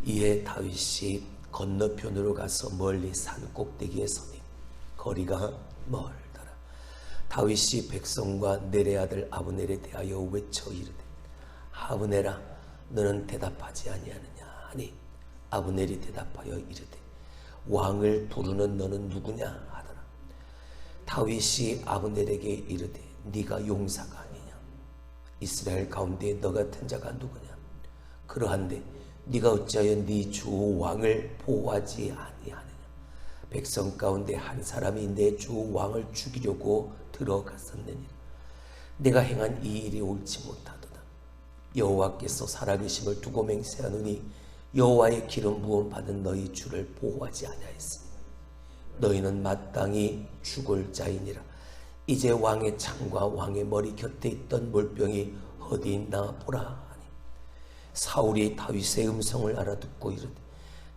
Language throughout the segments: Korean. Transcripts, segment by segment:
이에 다윗이 건너편으로 가서 멀리 산 꼭대기에 서니 거리가 멀더라. 다윗이 백성과 넬의 아들 아브넬에 대하여 외쳐 이르되 아브넬아 너는 대답하지 아니하느냐 하니 아브넬이 대답하여 이르되 왕을 부르는 너는 누구냐 하더라. 다윗이 아브넬에게 이르되 네가 용사가 아니냐? 이스라엘 가운데 너 같은 자가 누구냐? 그러한데 네가 어찌하여 네 주 왕을 보호하지 아니하느냐? 백성 가운데 한 사람이 내 주 왕을 죽이려고 들어갔었느니라. 내가 행한 이 일이 옳지 못하도다. 여호와께서 살아계심을 두고 맹세하노니 여호와의 기름 부음 받은 너희 주를 보호하지 아니하였으니 너희는 마땅히 죽을 자이니라. 이제 왕의 창과 왕의 머리 곁에 있던 물병이 어디 있나 보라 하니 사울이 다윗의 음성을 알아듣고 이르되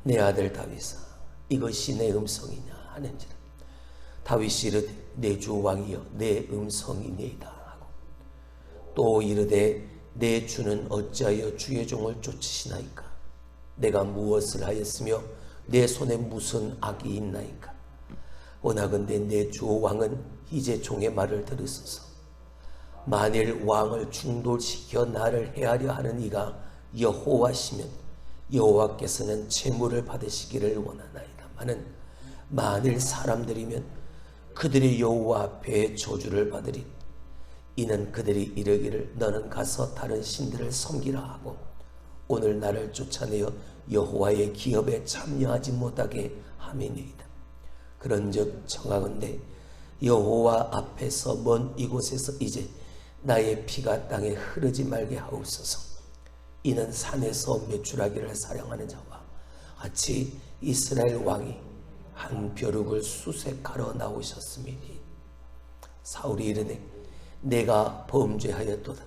내 아들 다윗아 이것이 내 음성이냐 하는지라. 다윗이 이르되 내 주 왕이여 내 음성이니이다 하고 또 이르되 내 주는 어찌하여 주의 종을 쫓으시나이까? 내가 무엇을 하였으며 내 손에 무슨 악이 있나이까? 원하건대 내 주 왕은 이제 종의 말을 들으소서. 만일 왕을 충돌시켜 나를 해하려 하는 이가 여호와시면 여호와께서는 채무를 받으시기를 원하나이다마는 만일 사람들이면 그들이 여호와 앞에 저주를 받으리. 이는 그들이 이르기를 너는 가서 다른 신들을 섬기라 하고 오늘 나를 쫓아내어 여호와의 기업에 참여하지 못하게 함이니이다. 그런즉 청하건대 여호와 앞에서 먼 이곳에서 이제 나의 피가 땅에 흐르지 말게 하옵소서. 이는 산에서 메추라기를 사냥하는 자와 같이 이스라엘 왕이 한 벼룩을 수색하러 나오셨음이니 사울이 이르되 내가 범죄하였도다.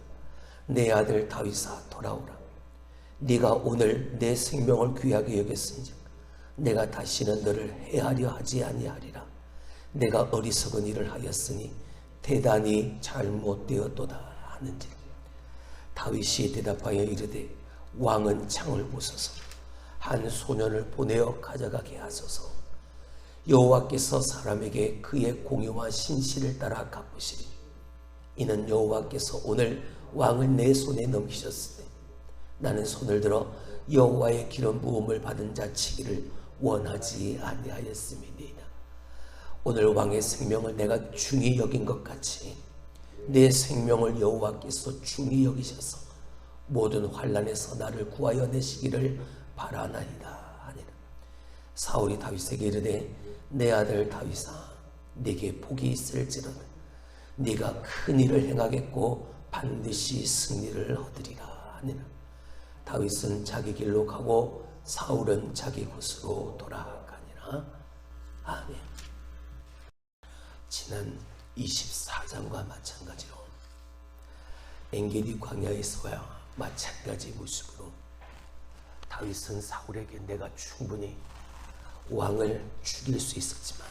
내 아들 다윗아 돌아오라. 네가 오늘 내 생명을 귀하게 여겼은즉 내가 다시는 너를 해하려 하지 아니하리라. 내가 어리석은 일을 하였으니 대단히 잘못되었도다 하는지라. 다윗이 대답하여 이르되 왕은 창을 보소서. 한 소년을 보내어 가져가게 하소서. 여호와께서 사람에게 그의 공의와 신실을 따라 갚으시리. 이는 여호와께서 오늘 왕을 내 손에 넘기셨으되 나는 손을 들어 여호와의 기름 부음을 받은 자 치기를 원하지 아니하였음이니이다. 오늘 왕의 생명을 내가 중히 여긴 것 같이 내 생명을 여호와께서 중히 여기셔서 모든 환난에서 나를 구하여 내시기를 바라나이다 하니라. 사울이 다윗에게 이르되 내 아들 다윗아 네게 복이 있을지로다. 네가 큰 일을 행하겠고 반드시 승리를 얻으리라 하니라. 다윗은 자기 길로 가고 사울은 자기 곳으로 돌아가니라. 아멘. 지난 24장과 마찬가지로 엔게디 광야에서와 마찬가지 모습으로 다윗은 사울에게 내가 충분히 왕을 죽일 수 있었지만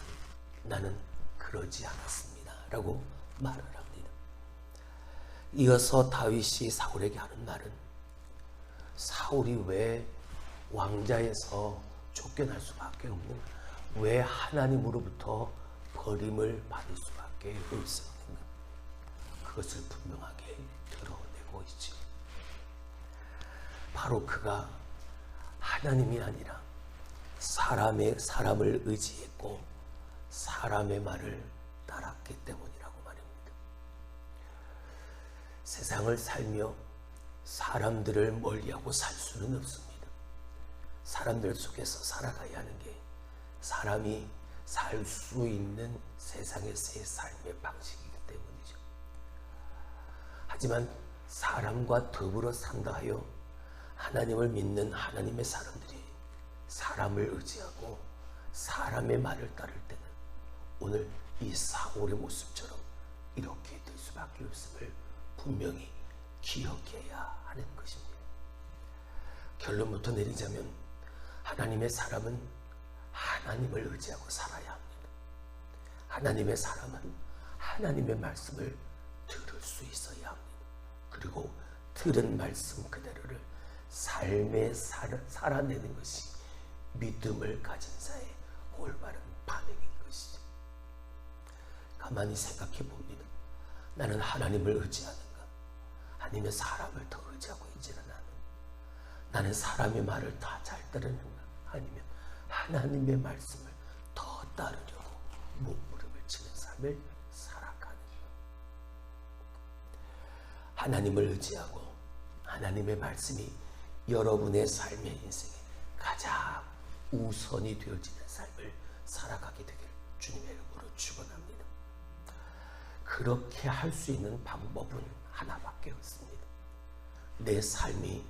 나는 그러지 않았습니다 라고 말을 합니다. 이어서 다윗이 사울에게 하는 말은 사울이 왜 왕자에서 쫓겨날 수밖에 없는, 왜 하나님으로부터 버림을 받을 수밖에 없었는가, 그것을 분명하게 드러내고 있죠. 바로 그가 하나님이 아니라 사람을 의지했고 사람의 말을 따랐기 때문이라고 말입니다. 세상을 살며 사람들을 멀리하고 살 수는 없습니다. 사람들 속에서 살아가야 하는 게 사람이 살 수 있는 세상에서의 삶의 방식이기 때문이죠. 하지만 사람과 더불어 산다 하여 하나님을 믿는 하나님의 사람들이 사람을 의지하고 사람의 말을 따를 때는 오늘 이 사울의 모습처럼 이렇게 될 수밖에 없음을 분명히 기억해야 하는 것입니다. 결론부터 내리자면 하나님의 사람은 하나님을 의지하고 살아야 합니다. 하나님의 사람은 하나님의 말씀을 들을 수 있어야 합니다. 그리고 들은 말씀 그대로를 삶에 살아내는 것이 믿음을 가진 자의 올바른 반응인 것이죠. 가만히 생각해 봅니다. 나는 하나님을 의지하는가? 아니면 사람을 더 의지하고 있지는 않은가? 나는 사람의 말을 다 잘 따르는가? 아니면 하나님의 말씀을 더 따르려고 몸부림을 치는 삶을 살아가는가? 하나님을 의지하고 하나님의 말씀이 여러분의 삶의 인생에 가장 우선이 되어지는 삶을 살아가게 되기를 주님의 이름으로 축원합니다. 그렇게 할 수 있는 방법은 하나밖에 없습니다. 내 삶이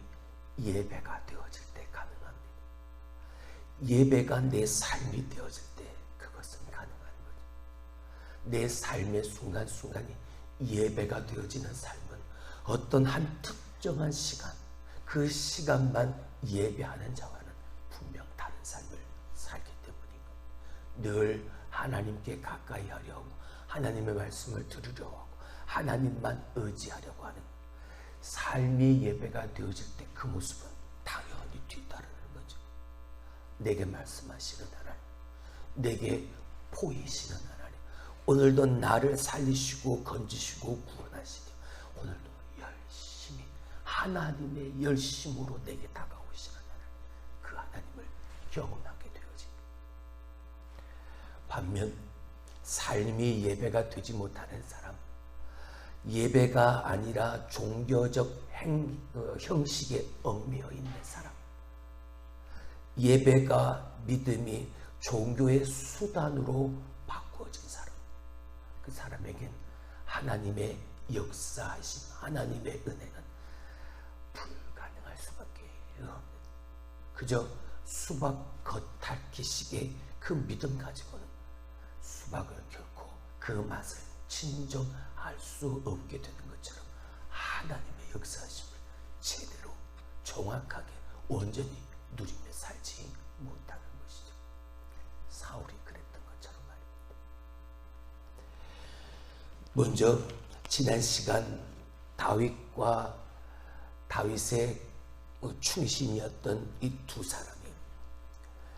예배가 되어질 때 가능합니다. 예배가 내 삶이 되어질 때 그것은 가능한 거죠. 내 삶의 순간순간이 예배가 되어지는 삶은 어떤 한 특정한 시간, 그 시간만 예배하는 자와는 분명 다른 삶을 살기 때문인 겁니다. 늘 하나님께 가까이 하려 하고 하나님의 말씀을 들으려 하고 하나님만 의지하려고 하는 삶이 예배가 되어질 때 그 모습은 당연히 뒤따르는 거죠. 내게 말씀하시는 하나님, 내게 보이시는 하나님, 오늘도 나를 살리시고 건지시고 구원하시며 오늘도 열심히 하나님의 열심으로 내게 다가오시는 하나님, 그 하나님을 경험하게 되어집니다. 반면 삶이 예배가 되지 못하는 사람, 예배가 아니라 종교적 형식에 얽매여 있는 사람, 예배가 믿음이 종교의 수단으로 바꾸어진 사람, 그 사람에겐 하나님의 역사하신 하나님의 은혜는 불가능할 수밖에 없는, 그저 수박 겉핥기식의 그 믿음 가지고는 수박을 결코 그 맛을 진정할 수 없게 되는 것처럼 하나님의 역사하심을 제대로 정확하게 온전히 누리며 살지 못하는 것이죠. 사울이 그랬던 것처럼 말입니다. 먼저 지난 시간 다윗과 다윗의 충신이었던 이 두 사람이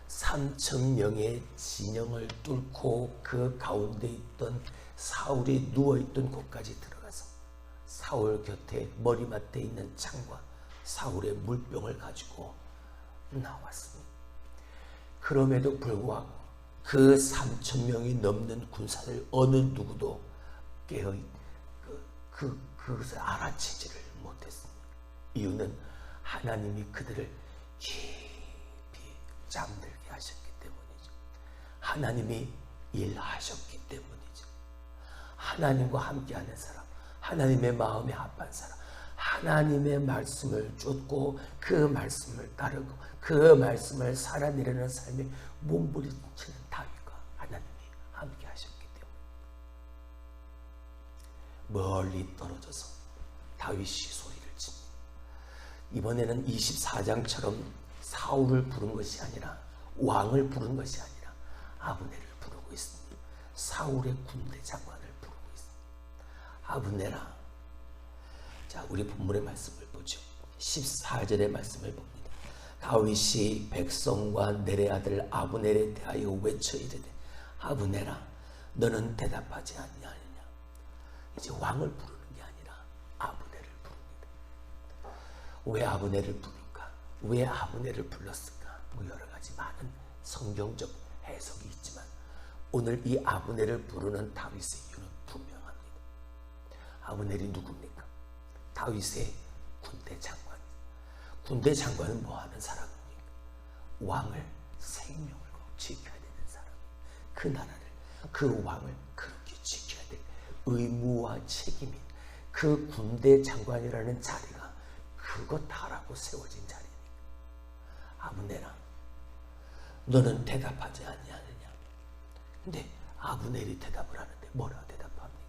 3,000명의 진영을 뚫고 그 가운데 있던 사울이 누워있던 곳까지 들어가서 사울 곁에 머리맡에 있는 창과 사울의 물병을 가지고 나왔습니다. 그럼에도 불구하고 그 3,000명이 넘는 군사들 어느 누구도 그것을 알아채지를 못했습니다. 이유는 하나님이 그들을 깊이 잠들게 하셨기 때문이죠. 하나님이 일하셨기 때문이죠. 하나님과 함께하는 사람, 하나님의 마음에 합한 사람, 하나님의 말씀을 쫓고 그 말씀을 따르고 그 말씀을 살아내려는 삶에 몸부림치는 다윗과 하나님이 함께 하셨기 때문에 멀리 떨어져서 다윗이 소리를 칩니다. 이번에는 24장처럼 사울을 부른 것이 아니라 왕을 부른 것이 아니라 아브넬을 부르고 있습니다. 사울의 군대 장관을 부르고 있습니다. 아브넬아. 자, 우리 본문의 말씀을 보죠. 14절의 말씀을 봅니다. 다윗이 백성과 넬의 아들 아브넬에 대하여 외쳐 이르되 아브넬아 너는 대답하지 아니하느냐. 이제 왕을 부르는 게 아니라 아브넬을 부릅니다. 왜 아브넬을 부를까? 왜 아브넬을 불렀을까? 뭐 여러 가지 많은 성경적 해석이 있지만 오늘 이 아브넬을 부르는 다윗의 이유는 분명합니다. 아브넬이 누굽니까? 다윗의 군대 장관. 군대 장관은 뭐 하는 사람입니까? 왕을 생명을 지켜야 되는 사람. 그 나라를, 그 왕을 그렇게 지켜야 될 의무와 책임인 그 군대 장관이라는 자리가 그것 하라고 세워진 자리니까. 아브넬아, 너는 대답하지 아니하느냐. 근데 아브넬이 대답을 하는데 뭐라 대답합니까?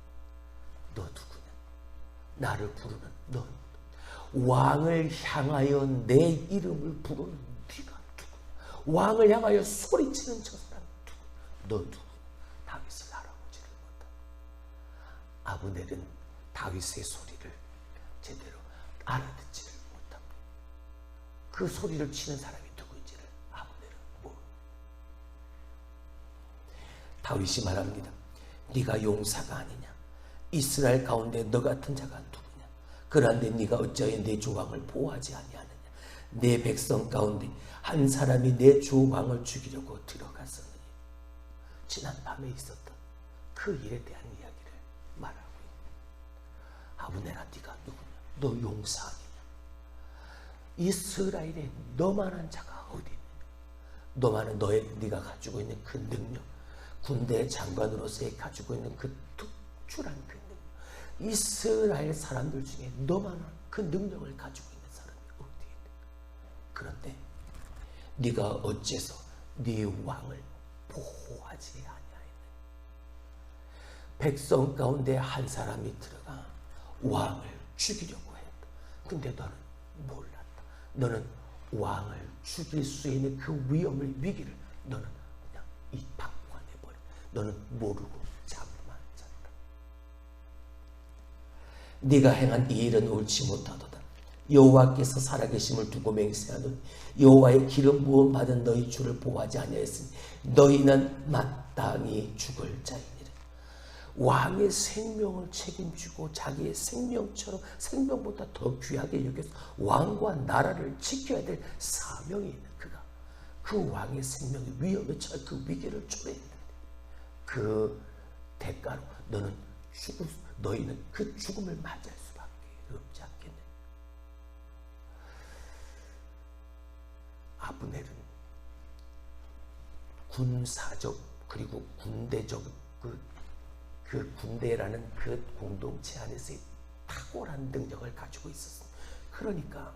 너 누구냐? 나를 부르는 너, 왕을 향하여 내 이름을 부르는 네가 누구냐? 왕을 향하여 소리치는 저 사람 누구냐? 너 누구냐? 다윗을 알아보지를 못한다. 아브넬은 다윗의 소리를 제대로 알아듣지를 못합니다. 그 소리를 치는 사람이 누구인지를 아브넬은 모릅니다. 다윗이 말합니다. 네가 용사가 아니냐? 이스라엘 가운데 너 같은 자가 누구냐? 그런데 네가 어찌하여 내 주 왕을 보호하지 아니하느냐? 내 백성 가운데 한 사람이 내 주 왕을 죽이려고 들어갔었느니. 지난 밤에 있었던 그 일에 대한 이야기를 말하고 있는. 아브넬아, 네가 누구냐? 너 용사 아니냐? 이스라엘에 너만한 자가 어디 있느냐? 너만은 네가 가지고 있는 그 능력, 군대 장관으로서의 가지고 있는 그 특출한 그 능력, 이스라엘 사람들 중에 너만한 그 능력을 가지고 있는 사람이 어디에 있느냐? 그런데 네가 어째서 네 왕을 보호하지 아니하였느냐? 백성 가운데 한 사람이 들어가 왕을 죽이려고 했다. 근데 너는 몰랐다. 너는 왕을 죽일 수 있는 그 위기를 너는 그냥 방관해버려. 너는 모르고 잠만 잤다. 네가 행한 이 일은 옳지 못하도다. 여호와께서 살아계심을 두고 맹세하노니 여호와의 기름 부음 받은 너희 주를 보호하지 아니하였으니 너희는 마땅히 죽을 자이니라. 왕의 생명을 책임지고 자기의 생명처럼 생명보다 더 귀하게 여겨서 왕과 나라를 지켜야 될 사명이 있는 그가 그 왕의 생명이 위험에 처해 그 위기를 초래했는데 그 대가로 너희는 그 죽음을 맞이할 수밖에 없지 않겠네. 아브넬은 군사적 그리고 군대적 그 군대라는 그 공동체 안에서의 탁월한 능력을 가지고 있었습니다. 그러니까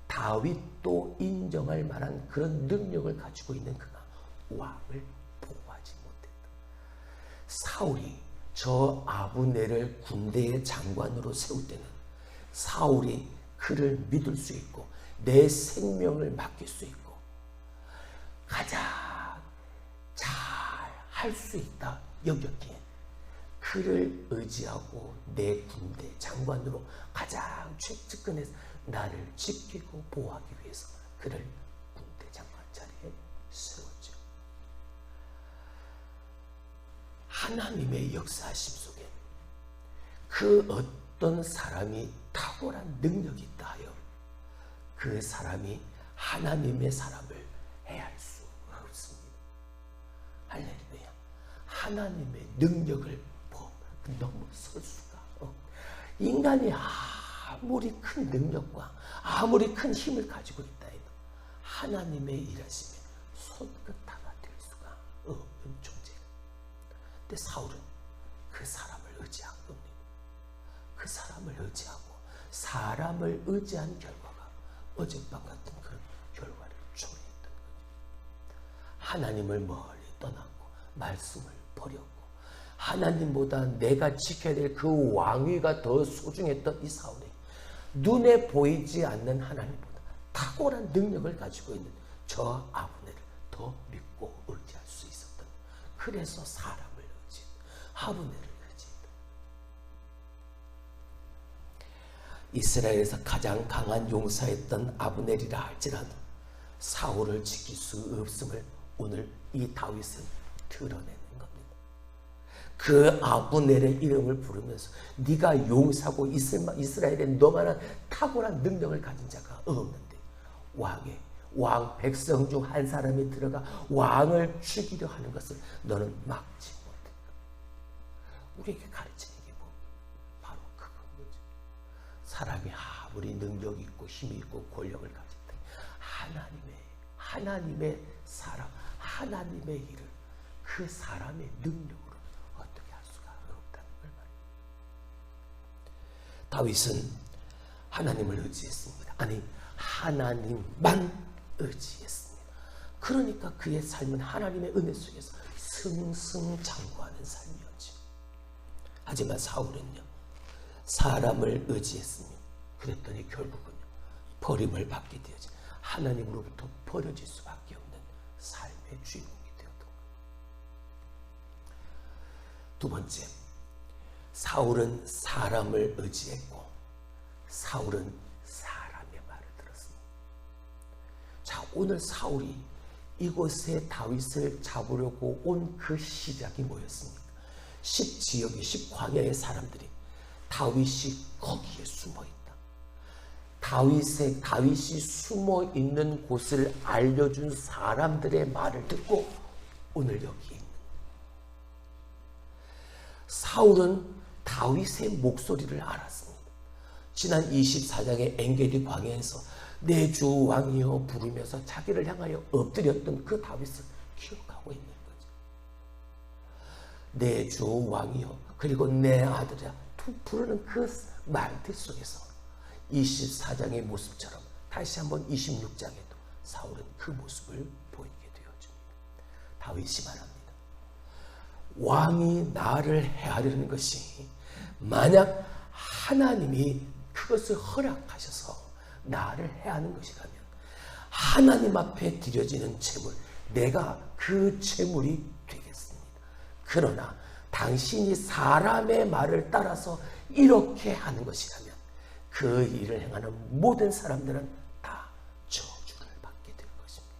다윗도 인정할 만한 그런 능력을 가지고 있는 그가 왕을 보호하지 못했다. 사울이 저 아브넬을 군대의 장관으로 세울 때는 사울이 그를 믿을 수 있고 내 생명을 맡길 수 있고 가장 잘 할 수 있다 여겼기에 그를 의지하고 내 군대 장관으로 가장 최측근에서 나를 지키고 보호하기 위해서 그를 군대 장관 자리에 세웠죠. 하나님의 역사하심 속에 그 어떤 사람이 탁월한 능력이 있다 하여 그 사람이 하나님의 사람을 해할 수 없습니다. 할렐루야. 하나님의 능력을 넘어설 수가 없다. 인간이 아무리 큰 능력과 아무리 큰 힘을 가지고 있다 해도 하나님의 일하심에 손끝 하나 될 수가 없는 존재예요. 근데 사울은 그 사람을 의지한 겁니다. 그 사람을 의지하고 사람을 의지한 결과가 어젯밤 같은 그런 결과를 초래했던 거죠. 하나님을 멀리 떠났고 말씀을 버렸고 하나님보다 내가 지켜야 될 그 왕위가 더 소중했던 이 사울이 눈에 보이지 않는 하나님보다 탁월한 능력을 가지고 있는 저 아브넬을 더 믿고 의지할 수 있었던, 그래서 사람을 의지했다. 아브넬을 의지했다. 이스라엘에서 가장 강한 용사였던 아브넬이라 할지라도 사울을 지킬 수 없음을 오늘 이 다윗은 드러내는 겁니다. 그 아브넬의 이름을 부르면서 네가 용사고 이스라엘에 너만한 탁월한 능력을 가진 자가 없는데 왕 백성 중 한 사람이 들어가 왕을 죽이려 하는 것을 너는 막지 못했다. 우리에게 가르치는 게 뭐? 바로 그건 거죠. 사람이 아무리 능력이 있고 힘이 있고 권력을 가졌다, 하나님의 사람, 하나님의 일을 그 사람의 능력으로 어떻게 할 수가 없다는 걸 말입니다. 다윗은 하나님을 의지했습니다. 아니, 하나님만 의지했습니다. 그러니까 그의 삶은 하나님의 은혜 속에서 승승장구하는 삶이었죠. 하지만 사울은요, 사람을 의지했습니다. 그랬더니 결국은요, 버림을 받게 되어지, 하나님으로부터 버려질 수밖에 없는 삶의 주인공이 되었던 거예요. 두 번째, 사울은 사람을 의지했고 사울은 사람의 말을 들었습니다. 오늘 사울이 이곳에 다윗을 잡으려고 온 그 시작이 뭐였습니까? 10지역의 10광야의 사람들이 다윗이 거기에 숨어있다. 다윗이 숨어있는 곳을 알려준 사람들의 말을 듣고 오늘 여기에 있는 사울은 다윗의 목소리를 알았습니다. 지난 24장의 엔게디 광야에서 내 주 왕이여 부르면서 자기를 향하여 엎드렸던 그 다윗을 기억하고 있는 거죠. 내 주 왕이여 그리고 내 아들이야 부르는 그 말들 속에서 24장의 모습처럼 다시 한번 26장에도 사울은 그 모습을 보이게 되어줍니다. 다윗이 말합니다. 왕이 나를 해하려는 것이 만약 하나님이 그것을 허락하셔서 나를 해하는 것이라면 하나님 앞에 드려지는 제물, 내가 그 제물이 되겠습니다. 그러나 당신이 사람의 말을 따라서 이렇게 하는 것이라면 그 일을 행하는 모든 사람들은 다 저주를 받게 될 것입니다.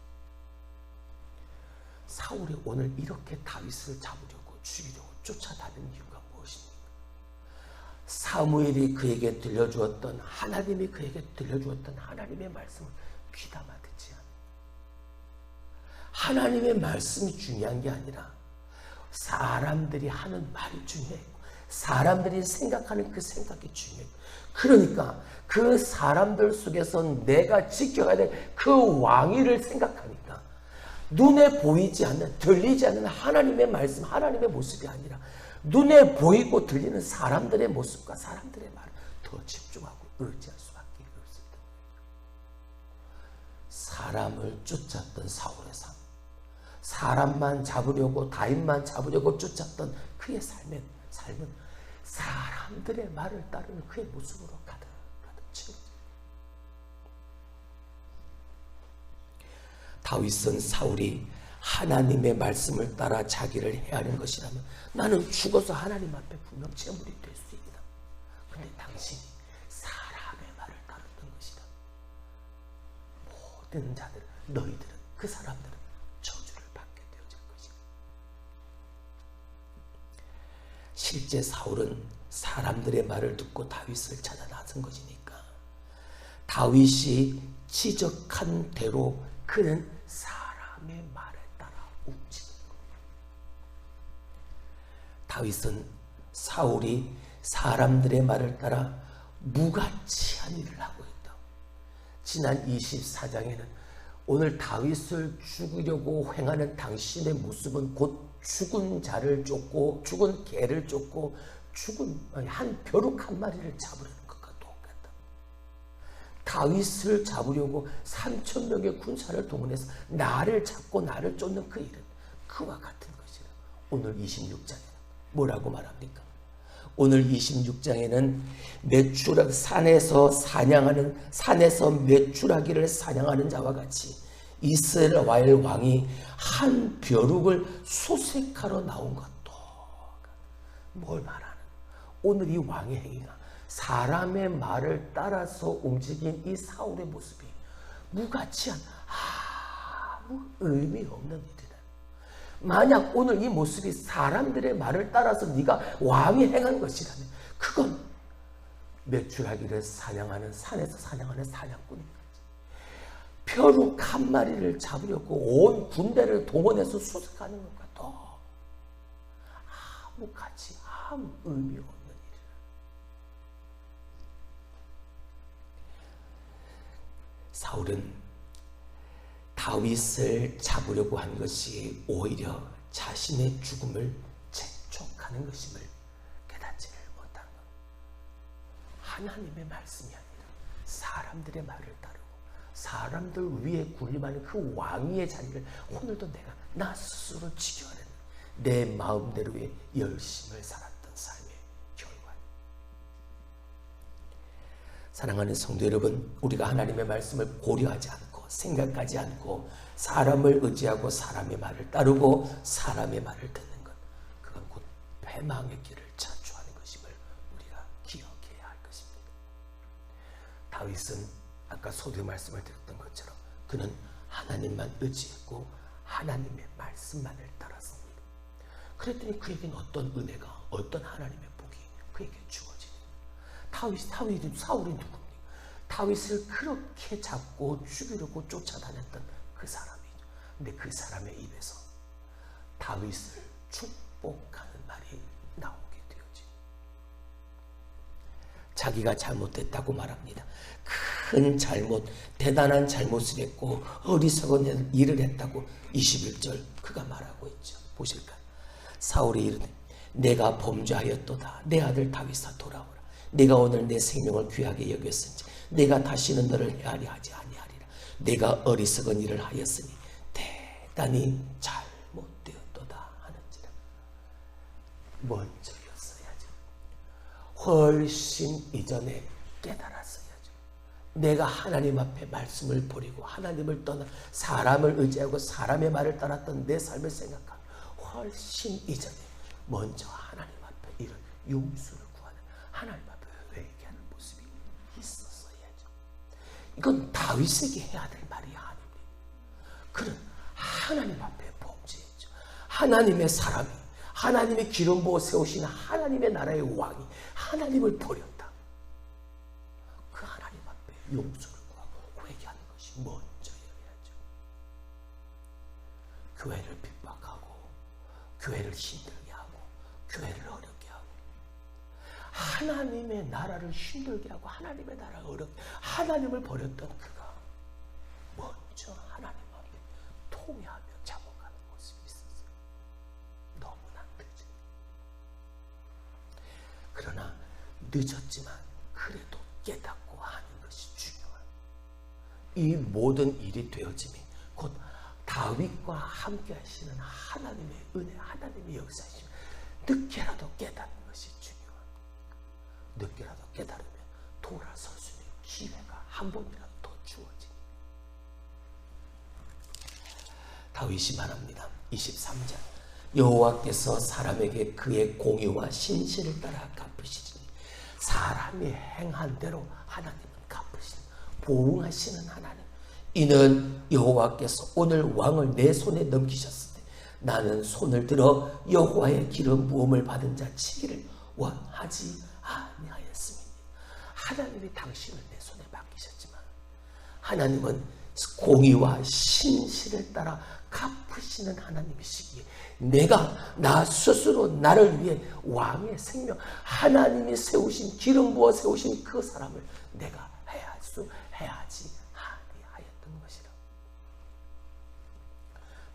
사울이 오늘 이렇게 다윗을 잡으려고 죽이려고 쫓아다니는 이유가 무엇입니까? 사무엘이 그에게 들려주었던 하나님이 그에게 들려주었던 하나님의 말씀을 귀담아 듣지 않아요. 하나님의 말씀이 중요한 게 아니라 사람들이 하는 말이 중요해요. 사람들이 생각하는 그 생각이 중요해요. 그러니까 그 사람들 속에서 내가 지켜야 될 그 왕위를 생각하니까 눈에 보이지 않는, 들리지 않는 하나님의 말씀, 하나님의 모습이 아니라 눈에 보이고 들리는 사람들의 모습과 사람들의 말을 더 집중하고 의지할 수밖에 없습니다. 사람을 쫓았던 사울의 삶, 사람만 잡으려고 다윗만 잡으려고 쫓았던 그의 삶은 사람들의 말을 따르는 그의 모습으로 가득 채워집니다. 다윗은 사울이 하나님의 말씀을 따라 자기를 해하는 것이라면 나는 죽어서 하나님 앞에 분명 제물이 될 수 있다. 그런데 당신이 사람의 말을 따랐던 것이다. 모든 자들, 너희들은, 그 사람들은 저주를 받게 되어질 것이다. 실제 사울은 사람들의 말을 듣고 다윗을 찾아 나선 것이니까 다윗이 지적한 대로 그는 사람의 말을 따라 움직이는 겁니다. 다윗은 사울이 사람들의 말을 따라 무가치한 일을 하고 있다. 지난 24장에는 오늘 다윗을 죽이려고 행하는 당신의 모습은 곧 죽은 자를 쫓고 죽은 개를 쫓고 죽은 한 벼룩 한 마리를 잡으려는 것과 똑같다. 다윗을 잡으려고 3,000명의 군사를 동원해서 나를 잡고 나를 쫓는 그 일은 그와 같은 것이라. 오늘 26장에는 뭐라고 말합니까? 오늘 26장에는 메추라 산에서 메추라기를 사냥하는 자와 같이 이스라엘 왕이 한 벼룩을 소색하러 나온 것도 뭘 말하는? 오늘 이 왕의 행위가 사람의 말을 따라서 움직인 이 사울의 모습이 무가치한 아무 의미 없는 일이다. 만약 오늘 이 모습이 사람들의 말을 따라서 네가 왕이 행한 것이라면 그건 메추라기를 사냥하는 산에서 사냥하는 사냥꾼인 거지. 벼룩 한 마리를 잡으려고 온 군대를 동원해서 수색하는 것과 더 아무 가치, 아무 의미 없는 일이라. 사울은 다윗을 잡으려고 한 것이 오히려 자신의 죽음을 재촉하는 것임을 깨닫지를 못한 것. 하나님의 말씀이 아니라 사람들의 말을 따르고 사람들 위에 군림하는 그 왕위의 자리를 오늘도 내가 나 스스로 지켜야 되는 내 마음대로의 열심을 살았던 삶의 결과. 사랑하는 성도 여러분, 우리가 하나님의 말씀을 고려하지 않고 생각하지 않고 사람을 의지하고 사람의 말을 따르고 사람의 말을 듣는 것, 그건 곧 패망의 길을 자초하는 것임을 우리가 기억해야 할 것입니다. 다윗은 아까 소두의 말씀을 드렸던 것처럼 그는 하나님만 의지했고 하나님의 말씀만을 따랐습니다. 그랬더니 그에게는 어떤 은혜가, 어떤 하나님의 복이 그에게 주어지니, 사울이 누굽니까? 다윗을 그렇게 잡고 죽이려고 쫓아다녔던 그 사람이죠. 근데 그 사람의 입에서 다윗을 축복하는 말이 나오게 되었지. 자기가 잘못했다고 말합니다. 큰 잘못, 대단한 잘못을 했고 어리석은 일을 했다고 21절 그가 말하고 있죠. 보실까요? 사울이 이르되 내가 범죄하였도다. 내 아들 다윗아 돌아오라. 내가 오늘 내 생명을 귀하게 여겼은지 내가 다시는 너를 헤아려 하지 아니하리라. 내가 어리석은 일을 하였으니 대단히 잘못되었도다 하는지라. 먼저였어야죠. 훨씬 이전에 깨달았어야죠. 내가 하나님 앞에 말씀을 버리고 하나님을 떠나 사람을 의지하고 사람의 말을 따랐던 내 삶을 생각하면 훨씬 이전에 먼저 하나님 앞에 이런 용서를 구하는, 하나님 앞에 회개하는 모습이 있었어야죠. 이건 다윗에게 해야 될 말이 아닙니다. 그는 하나님 앞에 범죄했죠. 하나님의 사람이, 하나님의 기름 부어 세우신 하나님의 나라의 왕이 하나님을 버렸다. 그 하나님 앞에 용서를 구하고 회개하는 것이 먼저여야죠. 교회를 핍박하고 교회를 힘들게 하고 교회를 어렵게 하고 하나님의 나라를 힘들게 하고 하나님의 나라를 어렵게, 하나님을 버렸던 그가 먼저 하나님 앞에 통회하며 잡아가는 모습이 있었어요. 너무나 늦은. 그러나 늦었지만 그래도 깨닫고 하는 것이 중요한, 이 모든 일이 되어짐이 곧 다윗과 함께 하시는 하나님의 은혜, 하나님의 역사이시면 늦게라도 깨닫는 것이 중요한. 늦게라도 깨달으면 돌아설 수 있는 기회가 한 번이라도 더 주어지니. 다윗이 말합니다. 23절 여호와께서 사람에게 그의 공의와 신실을 따라 갚으시리니, 사람이 행한 대로 하나님은 갚으시는, 보응하시는 하나님. 이는 여호와께서 오늘 왕을 내 손에 넘기셨을 때 나는 손을 들어 여호와의 기름 부음을 받은 자 치기를 원하지 아니하였습니다. 하나님이 당신을 내 손에 맡기셨지만 하나님은 공의와 신실을 따라 갚으시는 하나님이시기에 나 스스로 나를 위해 왕의 생명, 하나님이 세우신, 기름 부어 세우신 그 사람을 내가 해야지 아니하였던 것이라.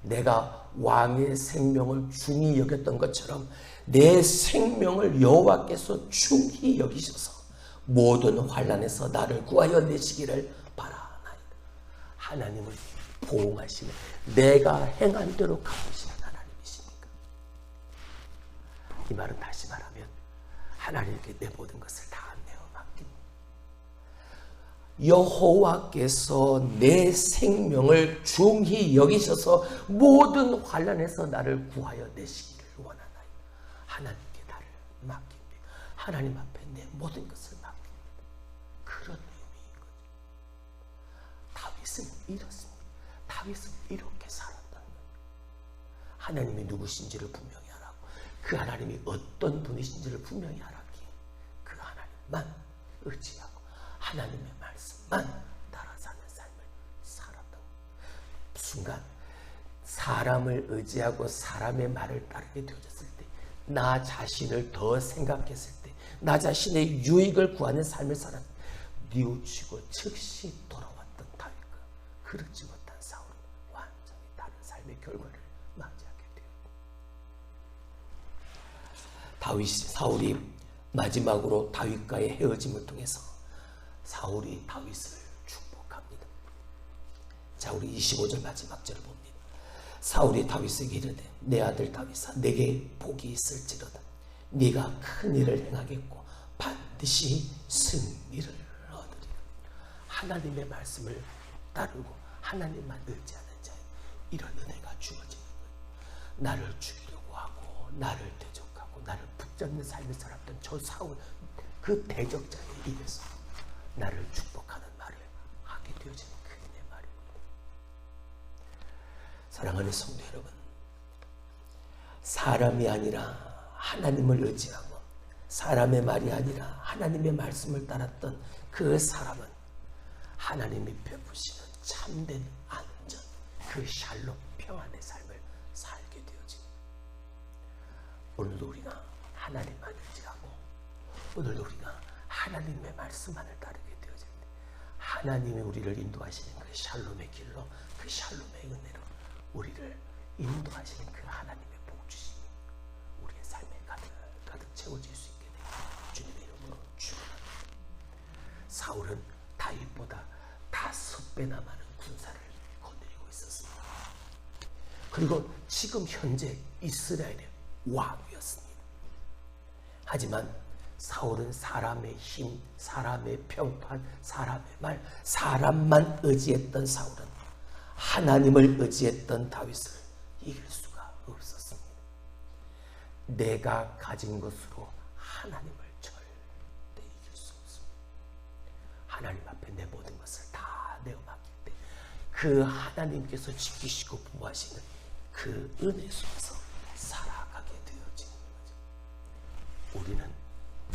내가 왕의 생명을 중히 여겼던 것처럼 내 생명을 여호와께서 중히 여기셔서 모든 환난에서 나를 구하여 내시기를 바라나이다. 하나님을 보응하시는, 내가 행한 대로 갚으시는 하나님이십니까? 이 말은 다시 말하면 하나님께 내 모든 것을 다 내어 맡깁니다. 여호와께서 내 생명을 중히 여기셔서 모든 환난에서 나를 구하여 내시기를 원하나이다. 하나님께 나를 맡깁니다. 하나님 앞에 내 모든 것을 맡깁니다. 그런 의미인 거죠. 다윗은 이렇습니다. 다윗은 이렇게 살았다는 거예요. 하나님이 누구신지를 분명히 알았고 그 하나님이 어떤 분이신지를 분명히 알았기에 그 하나님만 의지하고 하나님의 말씀만 따라 사는 삶을 살았던 순간, 사람을 의지하고 사람의 말을 따르게 되어졌을 때, 나 자신을 더 생각했을 때, 나 자신의 유익을 구하는 삶을 살았을 때 뉘우치고 즉시 돌아왔던 다윗과 그렇지 못한 사울은 완전히 다른 삶의 결과를 맞이하게 되었다. 사울이 마지막으로 다윗과의 헤어짐을 통해서 사울이 다윗을 축복합니다. 자, 우리 25절 마지막 절을 봅니다. 사울이 다윗에게 이르되 내 아들 다윗아, 내게 복이 있을지로다. 네가 큰 일을 행하겠고 반드시 승리를 얻으리라. 하나님의 말씀을 따르고 하나님만 의지하는 자에 이런 은혜가 주어지는 거예요. 나를 죽이려고 하고 나를 대적하고 나를 붙잡는 삶을 살았던 저 사울, 그 대적자의 입에서 나를 축복하는 말을 하게 되어지는 그 은혜 말입니다. 사랑하는 성도 여러분, 사람이 아니라 하나님을 의지하고 사람의 말이 아니라 하나님의 말씀을 따랐던 그 사람은 하나님이 베푸시는 참된 안전, 그 샬롬 평안의 삶을 살게 되어집니다. 오늘도 우리가 하나님만 의지하고 오늘도 우리가 하나님의 말씀만을 따르게 되어집니다. 하나님이 우리를 인도하시는 그 샬롬의 길로, 그 샬롬의 은혜로 우리를 인도하시는 그 하나님의 복주심이 우리의 삶에 가득 채워질 수 있게 되고 주님의 이름으로 축원합니다. 사울은 다윗보다 5배나 많은 군사를 거느리고 있었습니다. 그리고 지금 현재 이스라엘의 왕이었습니다. 하지만 사울은 사람의 힘, 사람의 평판, 사람의 말, 사람만 의지했던 사울은 하나님을 의지했던 다윗을 이길 수가 없었습니다. 내가 가진 것으로 하나님을 절대 이길 수 없습니다. 하나님 앞에 내 모든 것을 다 내어맡길 때 그 하나님께서 지키시고 보호하시는 그 은혜 속에서 살아가게 되어지는 거죠. 우리는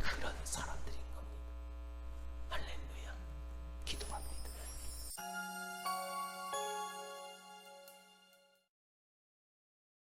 그런 사람